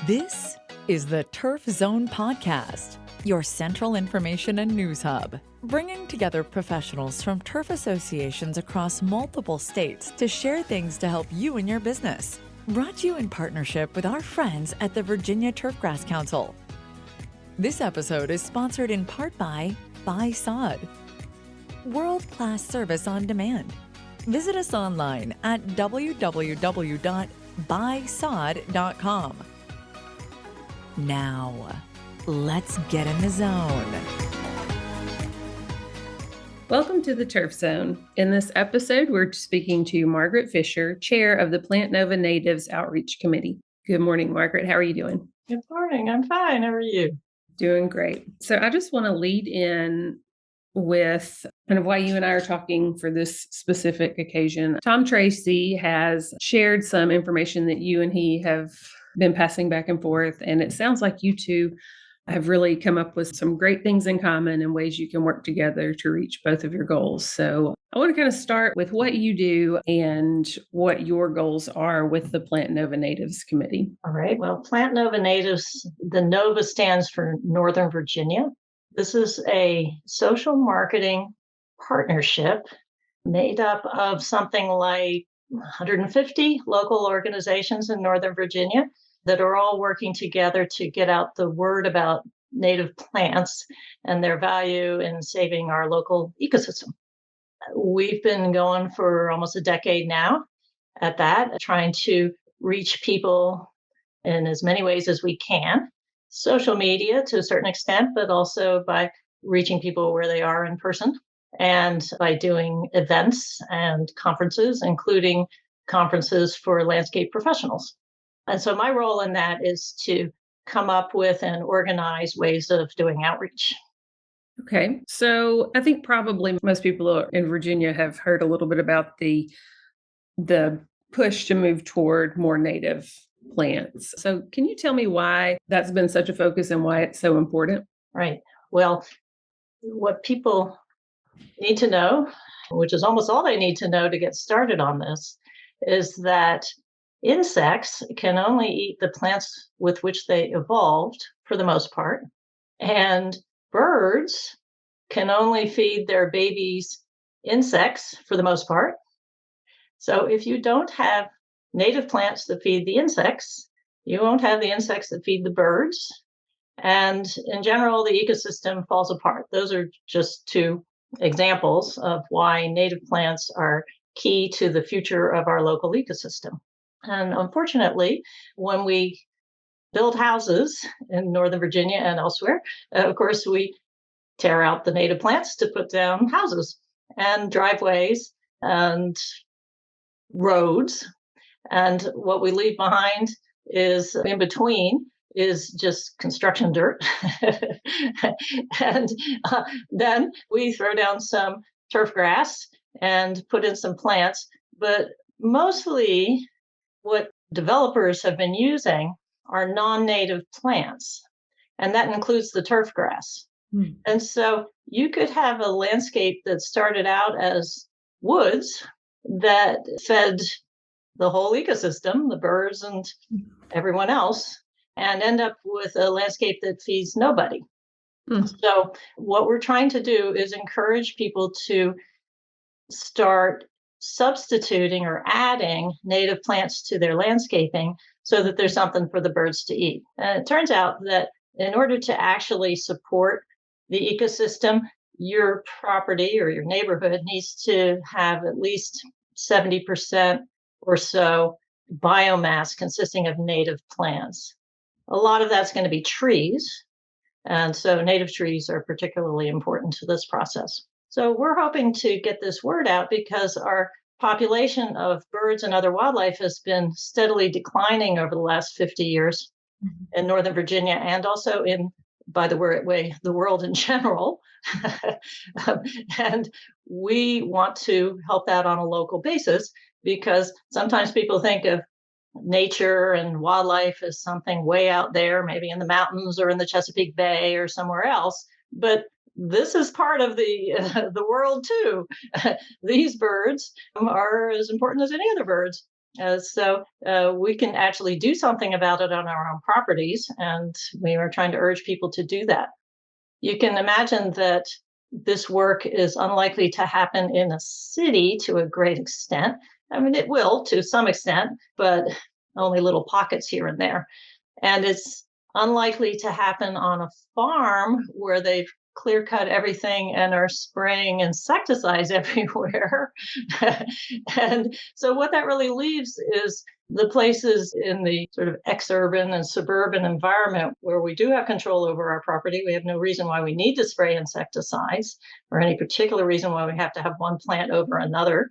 This is the Turf Zone Podcast, your central information and news hub, bringing together professionals from turf associations across multiple states to share things to help you in your business. Brought to you in partnership with our friends at the Virginia Turfgrass Council. This episode is sponsored in part by Sod, world-class service on demand. Visit us online at www.buysod.com. Now, let's get in the zone. Welcome to the Turf Zone. In this episode, we're speaking to Margaret Fisher, Chair of the Plant Nova Natives Outreach Committee. Good morning, Margaret. How are you doing? Good morning. I'm fine. How are you? Doing great. So I just want to lead in with kind of why you and I are talking for this specific occasion. Tom Tracy has shared some information that you and he have been passing back and forth, and it sounds like you two have really come up with some great things in common and ways you can work together to reach both of your goals. So I want to kind of start with what you do and what your goals are with the Plant Nova Natives Committee. All right. Well, Plant Nova Natives, the NOVA stands for Northern Virginia. This is a social marketing partnership made up of something like 150 local organizations in Northern Virginia that are all working together to get out the word about native plants and their value in saving our local ecosystem. We've been going for almost a decade now at that, trying to reach people in as many ways as we can. Social media to a certain extent, but also by reaching people where they are in person and by doing events and conferences, including conferences for landscape professionals. And so my role in that is to come up with and organize ways of doing outreach. Okay. So I think probably most people in Virginia have heard a little bit about the push to move toward more native plants. So can you tell me why that's been such a focus and why it's so important? Right. Well, what people need to know, which is almost all they need to know to get started on this, is that insects can only eat the plants with which they evolved for the most part, and birds can only feed their babies insects for the most part. So if you don't have native plants that feed the insects, you won't have the insects that feed the birds. And in general, the ecosystem falls apart. Those are just two examples of why native plants are key to the future of our local ecosystem. And unfortunately, when we build houses in Northern Virginia and elsewhere, of course, we tear out the native plants to put down houses and driveways and roads. And what we leave behind is in between is just construction dirt. And then we throw down some turf grass and put in some plants. But mostly what developers have been using are non-native plants, and that includes the turf grass. And so you could have a landscape that started out as woods that fed the whole ecosystem, the birds and everyone else, and end up with a landscape that feeds nobody. So what we're trying to do is encourage people to start substituting or adding native plants to their landscaping so that there's something for the birds to eat. And it turns out that in order to actually support the ecosystem, your property or your neighborhood needs to have at least 70% or so biomass consisting of native plants. A lot of that's going to be trees. And so native trees are particularly important to this process. So we're hoping to get this word out because our population of birds and other wildlife has been steadily declining over the last 50 years in Northern Virginia and also in, by the way, the world in general. And we want to help that on a local basis because sometimes people think of nature and wildlife as something way out there, maybe in the mountains or in the Chesapeake Bay or somewhere else. But this is part of the world too. These birds are as important as any other birds. We can actually do something about it on our own properties, and we are trying to urge people to do that. You can imagine that this work is unlikely to happen in a city to a great extent. I mean, it will to some extent, but only little pockets here and there. And it's unlikely to happen on a farm where they've clear cut everything and are spraying insecticides everywhere. And so, what that really leaves is the places in the sort of ex-urban and suburban environment where we do have control over our property. We have no reason why we need to spray insecticides or any particular reason why we have to have one plant over another.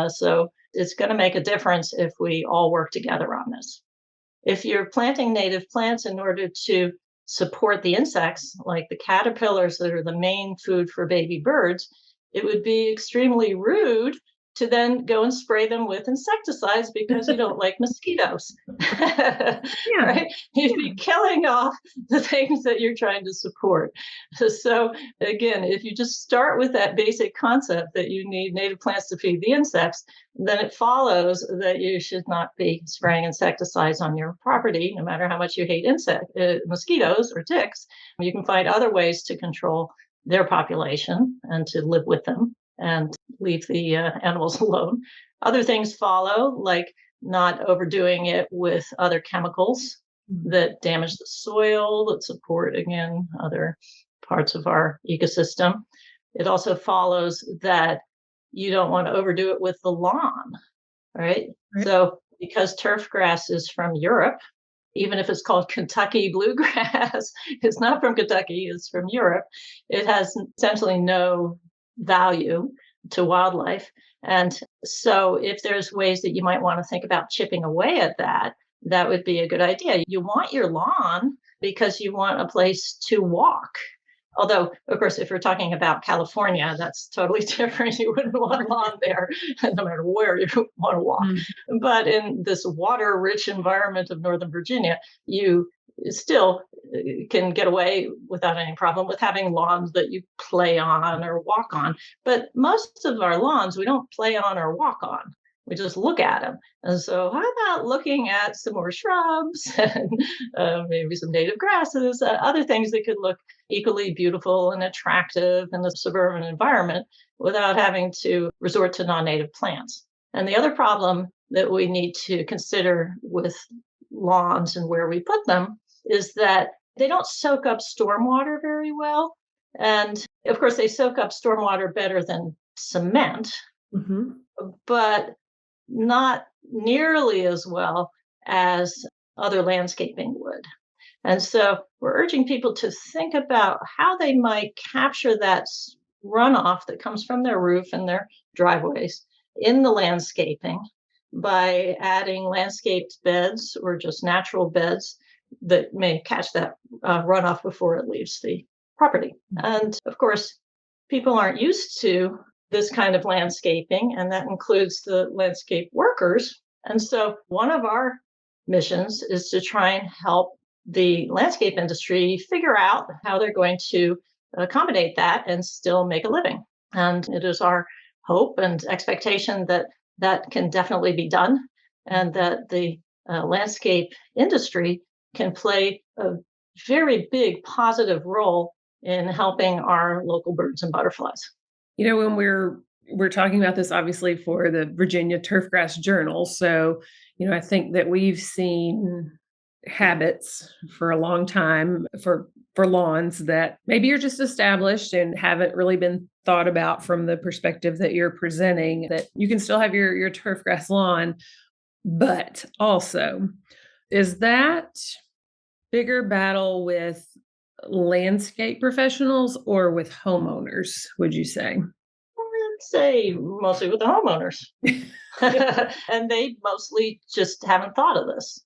So it's going to make a difference if we all work together on this. If you're planting native plants in order to support the insects, like the caterpillars that are the main food for baby birds, it would be extremely rude to then go and spray them with insecticides because you don't like mosquitoes. Yeah. Right? You'd be killing off the things that you're trying to support. So, again, if you just start with that basic concept that you need native plants to feed the insects, then it follows that you should not be spraying insecticides on your property, no matter how much you hate mosquitoes or ticks. You can find other ways to control their population and to live with them and leave the animals alone. Other things follow, like not overdoing it with other chemicals that damage the soil, that support, again, other parts of our ecosystem. It also follows that you don't want to overdo it with the lawn, right? So, because turfgrass is from Europe, even if it's called Kentucky bluegrass, it's not from Kentucky, it's from Europe. It has essentially no value to wildlife. And so, if there's ways that you might want to think about chipping away at that, that would be a good idea. You want your lawn because you want a place to walk. Although, of course, if we're talking about California, that's totally different. You wouldn't want a lawn there, no matter where you want to walk. But in this water-rich environment of Northern Virginia, you still can get away without any problem with having lawns that you play on or walk on. But most of our lawns, we don't play on or walk on. We just look at them. And so, how about looking at some more shrubs and maybe some native grasses, other things that could look equally beautiful and attractive in the suburban environment without having to resort to non-native plants. And the other problem that we need to consider with lawns and where we put them is that they don't soak up stormwater very well. And of course, they soak up stormwater better than cement, but not nearly as well as other landscaping would. And so we're urging people to think about how they might capture that runoff that comes from their roof and their driveways in the landscaping by adding landscaped beds or just natural beds that may catch that runoff before it leaves the property. And of course, people aren't used to this kind of landscaping, and that includes the landscape workers. And so one of our missions is to try and help the landscape industry figure out how they're going to accommodate that and still make a living. And it is our hope and expectation that that can definitely be done, and that the landscape industry can play a very big positive role in helping our local birds and butterflies. You know, when we're talking about this, obviously, for the Virginia Turfgrass Journal. So, you know, I think that we've seen habits for a long time for lawns that maybe are just established and haven't really been thought about from the perspective that you're presenting, that you can still have your turfgrass lawn, but also, is that bigger battle with landscape professionals or with homeowners, would you say? I'd say mostly with the homeowners. And they mostly just haven't thought of this.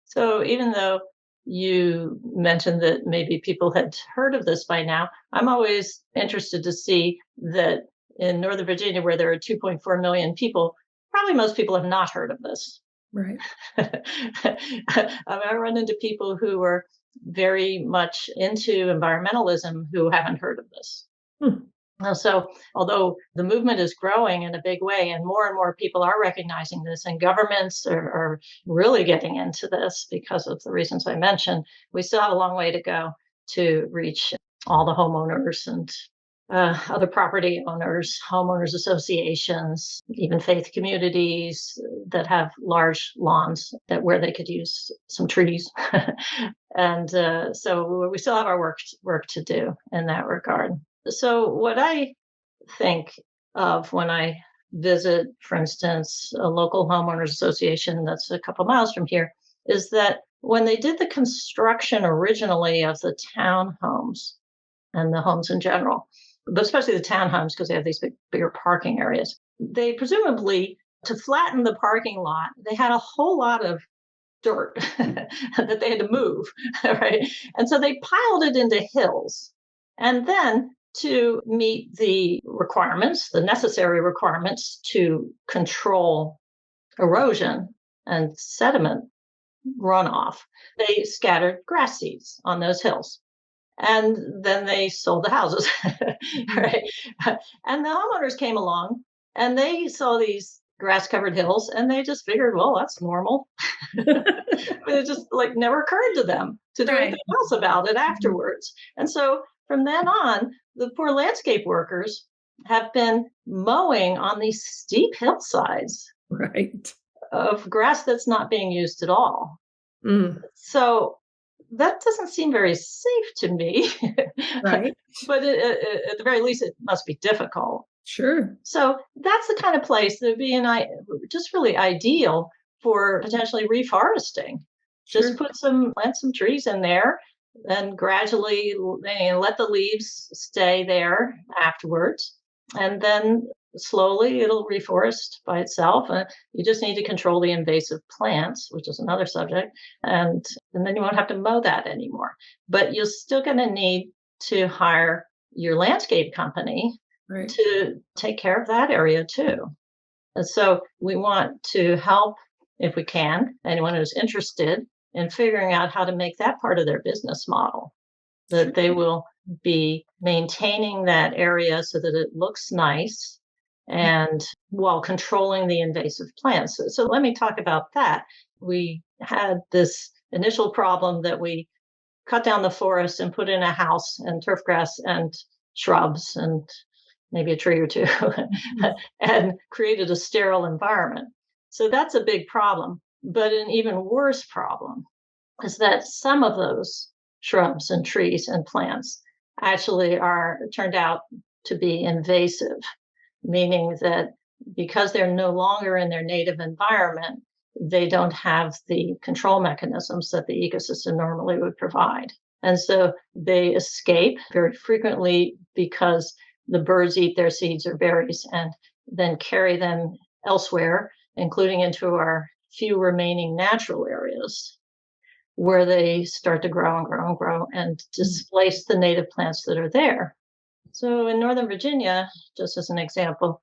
So even though you mentioned that maybe people had heard of this by now, I'm always interested to see that in Northern Virginia, where there are 2.4 million people, probably most people have not heard of this. Right. I run into people who are very much into environmentalism who haven't heard of this. So, although the movement is growing in a big way and more people are recognizing this, and governments are really getting into this because of the reasons I mentioned, we still have a long way to go to reach all the homeowners and other property owners, homeowners associations, even faith communities that have large lawns that where they could use some trees. And so we still have our work to do in that regard. So what I think of when I visit, for instance, a local homeowners association that's a couple miles from here, is that when they did the construction originally of the townhomes and the homes in general, but especially the townhomes because they have these bigger parking areas, they presumably, to flatten the parking lot, they had a whole lot of dirt that they had to move, right? And so they piled it into hills. And then to meet the requirements, the necessary requirements to control erosion and sediment runoff, they scattered grass seeds on those hills. And then they sold the houses, right? And the homeowners came along and they saw these grass covered hills and they just figured, well, that's normal. But it just like never occurred to them to do anything else about it afterwards. And so from then on, the poor landscape workers have been mowing on these steep hillsides of grass that's not being used at all. So that doesn't seem very safe to me. Right. But at the very least, it must be difficult. Sure. So that's the kind of place that would be just really ideal for potentially reforesting. Just plant some trees in there, and gradually let the leaves stay there afterwards, and then slowly it'll reforest by itself. You just need to control the invasive plants, which is another subject, and then you won't have to mow that anymore. But you're still going to need to hire your landscape company to take care of that area too. And so we want to help, if we can, anyone who's interested in figuring out how to make that part of their business model, that they will be maintaining that area so that it looks nice and while controlling the invasive plants. So let me talk about that. We had this initial problem that we cut down the forest and put in a house and turfgrass and shrubs and maybe a tree or two and created a sterile environment. So that's a big problem. But an even worse problem is that some of those shrubs and trees and plants actually are turned out to be invasive, meaning that because they're no longer in their native environment, they don't have the control mechanisms that the ecosystem normally would provide. And so they escape very frequently because the birds eat their seeds or berries and then carry them elsewhere, including into our few remaining natural areas where they start to grow and grow and grow and displace the native plants that are there. So in Northern Virginia, just as an example,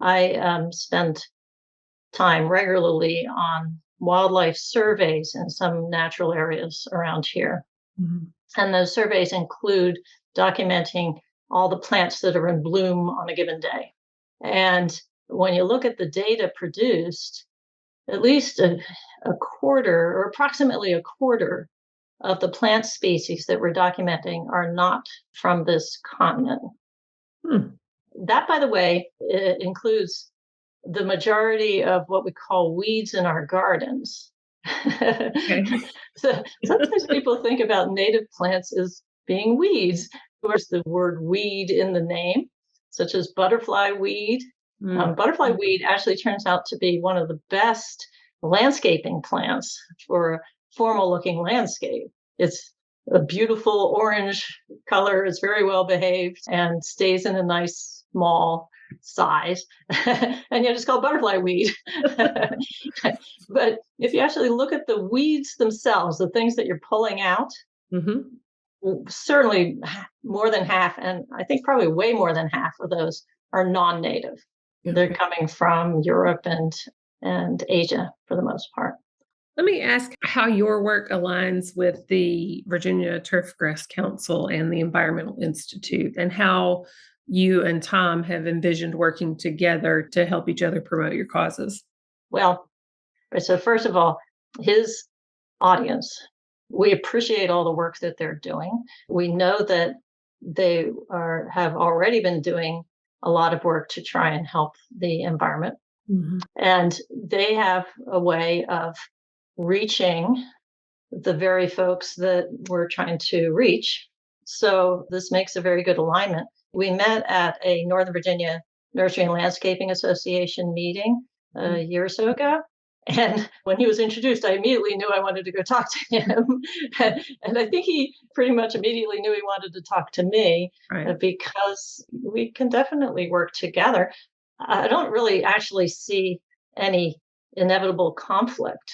I spend time regularly on wildlife surveys in some natural areas around here. And those surveys include documenting all the plants that are in bloom on a given day. And when you look at the data produced, at least a quarter or approximately a quarter of the plant species that we're documenting are not from this continent. That, by the way, includes the majority of what we call weeds in our gardens. So sometimes people think about native plants as being weeds. There's the word weed in the name, such as butterfly weed. Butterfly weed actually turns out to be one of the best landscaping plants for a formal looking landscape. It's a beautiful orange color, it's very well behaved and stays in a nice small size. And yet it's called butterfly weed. But if you actually look at the weeds themselves, the things that you're pulling out, certainly more than half, and I think probably way more than half of those are non-native. They're coming from Europe and Asia for the most part. Let me ask how your work aligns with the Virginia Turfgrass Council and the Environmental Institute, and how you and Tom have envisioned working together to help each other promote your causes? Well, so first of all, his audience, we appreciate all the work that they're doing. We know that they have already been doing a lot of work to try and help the environment. Mhm. And they have a way of reaching the very folks that we're trying to reach. So this makes a very good alignment. We met at a Northern Virginia Nursery and Landscaping Association meeting a year or so ago. And when he was introduced, I immediately knew I wanted to go talk to him. And I think he pretty much immediately knew he wanted to talk to me Right. because we can definitely work together. I don't really actually see any inevitable conflict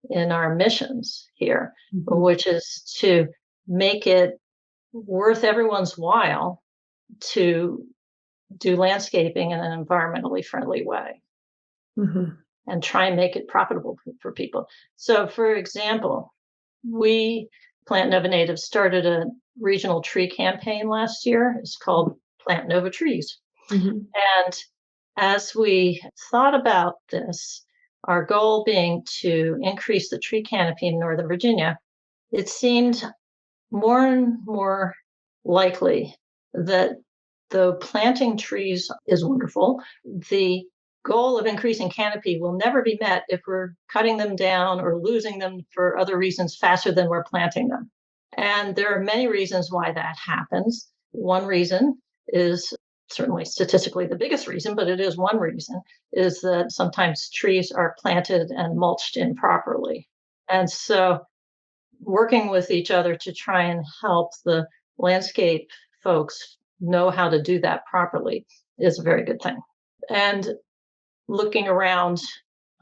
in our missions here, Mhm. which is to make it worth everyone's while to do landscaping in an environmentally friendly way Mhm. and try and make it profitable for people. So, for example, we, Plant Nova Native, started a regional tree campaign last year. It's called Plant Nova Trees. Mhm. And as we thought about this, our goal being to increase the tree canopy in Northern Virginia, it seemed more and more likely that though planting trees is wonderful, the goal of increasing canopy will never be met if we're cutting them down or losing them for other reasons faster than we're planting them. And there are many reasons why that happens. One reason is certainly statistically the biggest reason, but it is one reason, is that sometimes trees are planted and mulched improperly. And so working with each other to try and help the landscape folks know how to do that properly is a very good thing. And looking around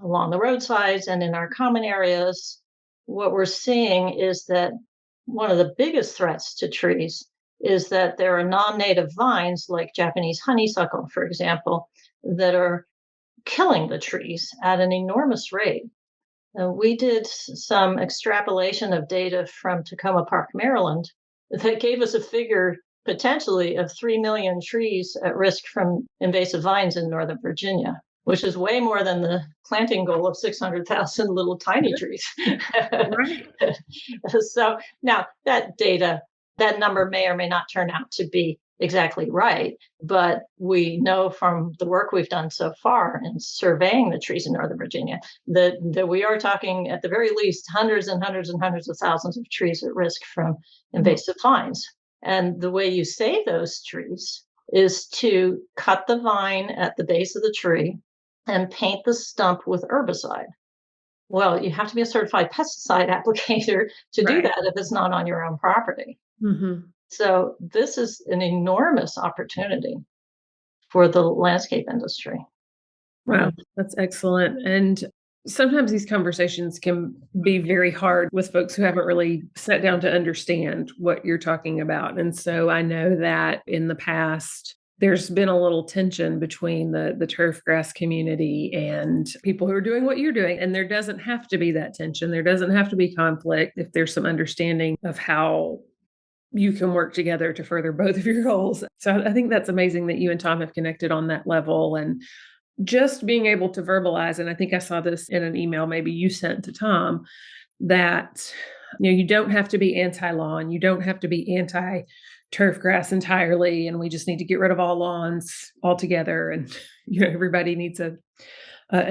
along the roadsides and in our common areas, what we're seeing is that one of the biggest threats to trees is that there are non-native vines like Japanese honeysuckle, for example, that are killing the trees at an enormous rate. We did some extrapolation of data from Tacoma Park, Maryland, that gave us a figure potentially of 3 million trees at risk from invasive vines in Northern Virginia, which is way more than the planting goal of 600,000 little tiny trees. Right. So now that number may or may not turn out to be exactly right, but we know from the work we've done so far in surveying the trees in Northern Virginia that we are talking at the very least hundreds and hundreds and hundreds of thousands of trees at risk from invasive vines. And the way you save those trees is to cut the vine at the base of the tree and paint the stump with herbicide. Well, you have to be a certified pesticide applicator to do Right. that if it's not on your own property. Mhm. So this is an enormous opportunity for the landscape industry. Wow, that's excellent. And sometimes these conversations can be very hard with folks who haven't really sat down to understand what you're talking about. And so I know that in the past, there's been a little tension between the turfgrass community and people who are doing what you're doing. And there doesn't have to be that tension. There doesn't have to be conflict if there's some understanding of how you can work together to further both of your goals. So I think that's amazing that you and Tom have connected on that level. And just being able to verbalize, and I think I saw this in an email maybe you sent to Tom, that you don't have to be anti-lawn, you don't have to be anti turfgrass entirely, and we just need to get rid of all lawns altogether, and everybody needs an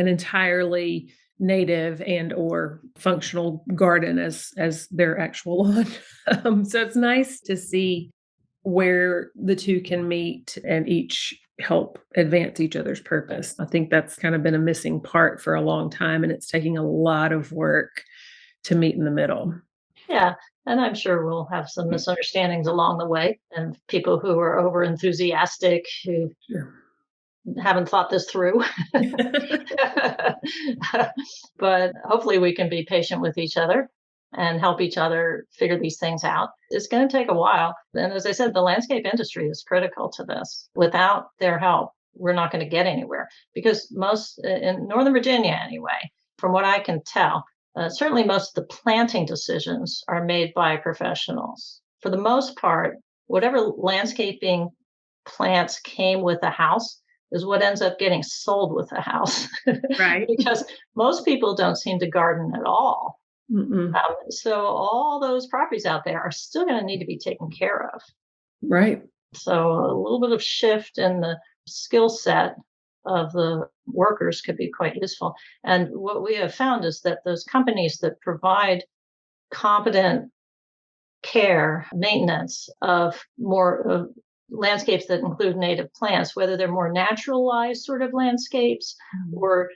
entirely native and or functional garden as their actual lawn. So it's nice to see where the two can meet and each help advance each other's purpose. I think that's kind of been a missing part for a long time, and it's taking a lot of work to meet in the middle. Yeah, and I'm sure we'll have some misunderstandings along the way and people who are over enthusiastic who Sure. haven't thought this through. But hopefully we can be patient with each other and help each other figure these things out. It's going to take a while. And as I said, the landscape industry is critical to this. Without their help, we're not going to get anywhere because most in Northern Virginia, anyway, from what I can tell, certainly most of the planting decisions are made by professionals. For the most part, whatever landscaping plants came with a house is what ends up getting sold with a house Right. because most people don't seem to garden at all. Mm-mm. So all those properties out there are still going to need to be taken care of. Right. So a little bit of shift in the skill set of the workers could be quite useful. And what we have found is that those companies that provide competent care, maintenance of more landscapes that include native plants, whether they're more naturalized sort of landscapes or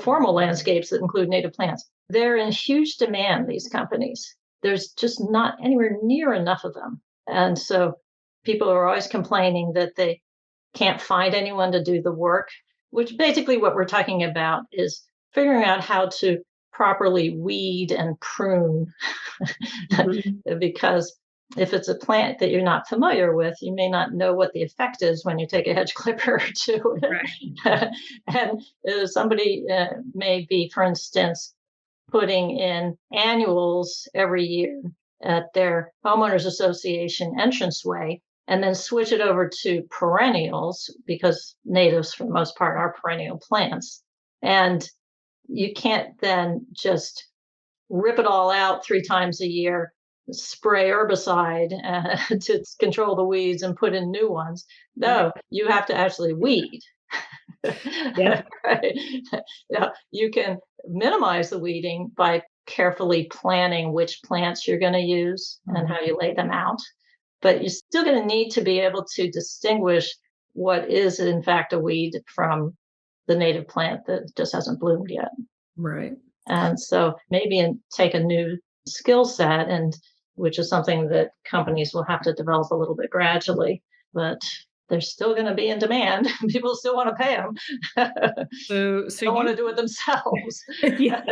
formal landscapes that include native plants, they're in huge demand, these companies. There's just not anywhere near enough of them. And so people are always complaining that they can't find anyone to do the work, which basically what we're talking about is figuring out how to properly weed and prune. Because if it's a plant that you're not familiar with, you may not know what the effect is when you take a hedge clipper to it. Right. And somebody may be, for instance, putting in annuals every year at their homeowners association entranceway and then switch it over to perennials because natives for the most part are perennial plants. And you can't then just rip it all out 3 times a year, spray herbicide to control the weeds and put in new ones. No, you have to actually weed. Yeah. Right. Yeah, you can minimize the weeding by carefully planning which plants you're going to use and how you lay them out. But you're still going to need to be able to distinguish what is, in fact, a weed from the native plant that just hasn't bloomed yet. Right. And so maybe take a new skill set, and which is something that companies will have to develop a little bit gradually, but they're still going to be in demand. People still want to pay them. So don't want to do it themselves. Yeah,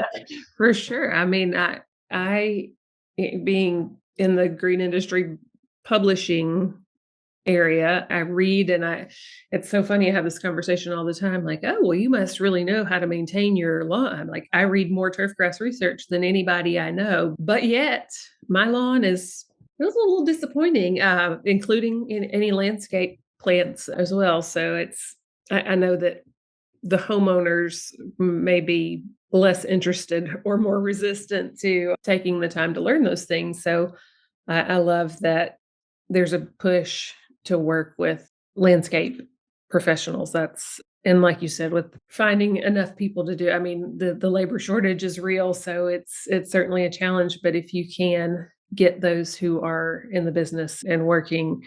for sure. I mean, I being in the green industry publishing area, I read and it's so funny. I have this conversation all the time, like, oh, well, you must really know how to maintain your lawn. Like, I read more turfgrass research than anybody I know, but yet my lawn it was a little disappointing, including in any landscape plants as well. So I know that the homeowners may be less interested or more resistant to taking the time to learn those things. So I love that there's a push to work with landscape professionals. And like you said, with finding enough people to do, I mean, the labor shortage is real. So it's certainly a challenge, but if you can get those who are in the business and working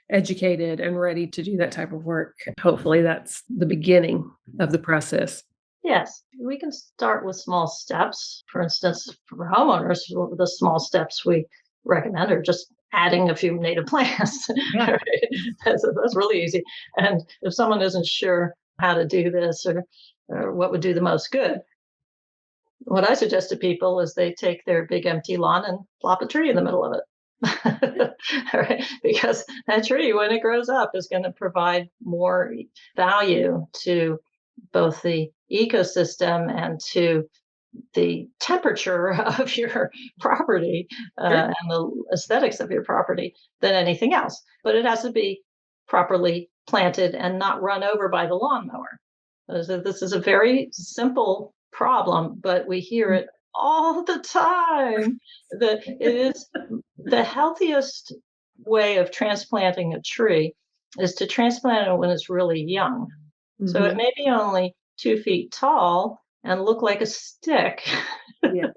educated and ready to do that type of work, hopefully that's the beginning of the process. Yes, we can start with small steps. For instance, for homeowners, the small steps we recommend are just adding a few native plants. Yeah. Right? That's really easy. And if someone isn't sure how to do this or what would do the most good, what I suggest to people is they take their big empty lawn and plop a tree in the middle of it. Right? Because that tree, when it grows up, is going to provide more value to both the ecosystem and to the temperature of your property and the aesthetics of your property than anything else. But it has to be properly planted and not run over by the lawnmower. So this is a very simple problem, but we hear it all the time. That it is the healthiest way of transplanting a tree is to transplant it when it's really young. Mm-hmm. So it may be only 2 feet tall and look like a stick. Yes.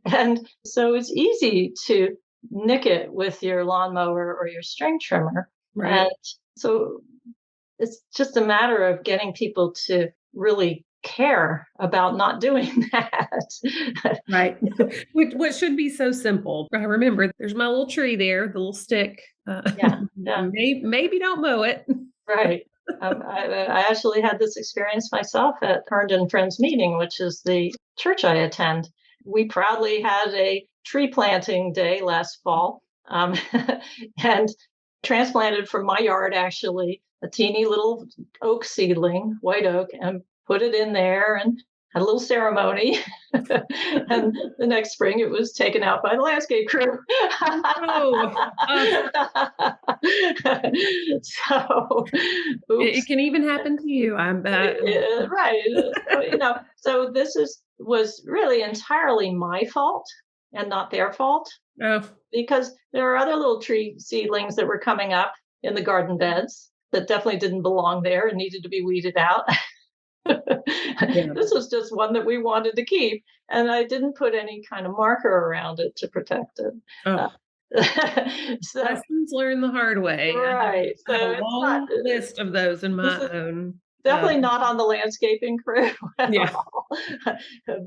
And so it's easy to nick it with your lawnmower or your string trimmer. Right. And so it's just a matter of getting people to really care about not doing that. Right. What should be so simple. I remember there's my little tree there, the little stick. Yeah. Maybe don't mow it. Right. I actually had this experience myself at Herndon Friends Meeting, which is the church I attend. We proudly had a tree planting day last fall and transplanted from my yard, actually, a teeny little oak seedling, white oak, and put it in there and had a little ceremony, and the next spring it was taken out by the landscape crew. So, It can even happen to you, I bet. right. So this was really entirely my fault and not their fault, Oh, because there are other little tree seedlings that were coming up in the garden beds that definitely didn't belong there and needed to be weeded out. yeah. This was just one that we wanted to keep, and I didn't put any kind of marker around it to protect it. Oh, So, lessons learned the hard way. right. I have So a it's long not list of those in this my is own. definitely not on the landscaping crew at Yeah. all.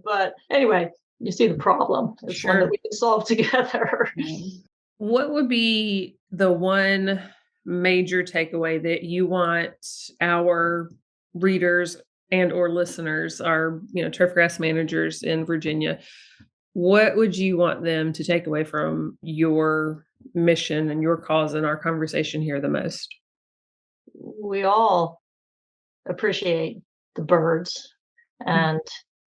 But anyway, you see the problem. It's one that Sure. we can solve together. What would be the one major takeaway that you want our readers and or listeners, our turfgrass managers in Virginia, what would you want them to take away from your mission and your cause in our conversation here the most? We all appreciate the birds and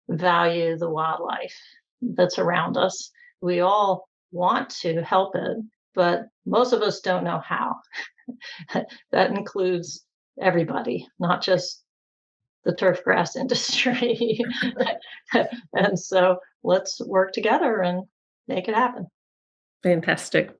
value the wildlife that's around us. We all want to help it, but most of us don't know how. That includes everybody, not just the turfgrass industry. And so let's work together and make it happen. Fantastic.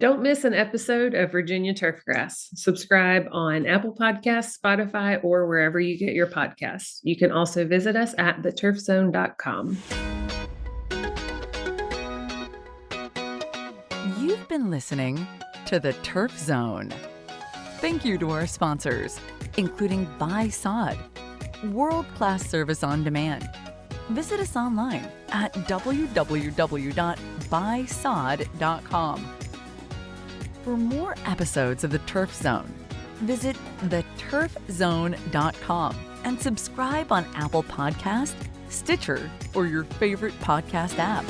Don't miss an episode of Virginia Turfgrass. Subscribe on Apple Podcasts, Spotify, or wherever you get your podcasts. You can also visit us at theturfzone.com. You've been listening to The Turf Zone. Thank you to our sponsors, including Buy Sod, world-class service on demand. Visit us online at www.buysod.com. For more episodes of The Turf Zone, visit theturfzone.com and subscribe on Apple Podcast, Stitcher, or your favorite podcast app.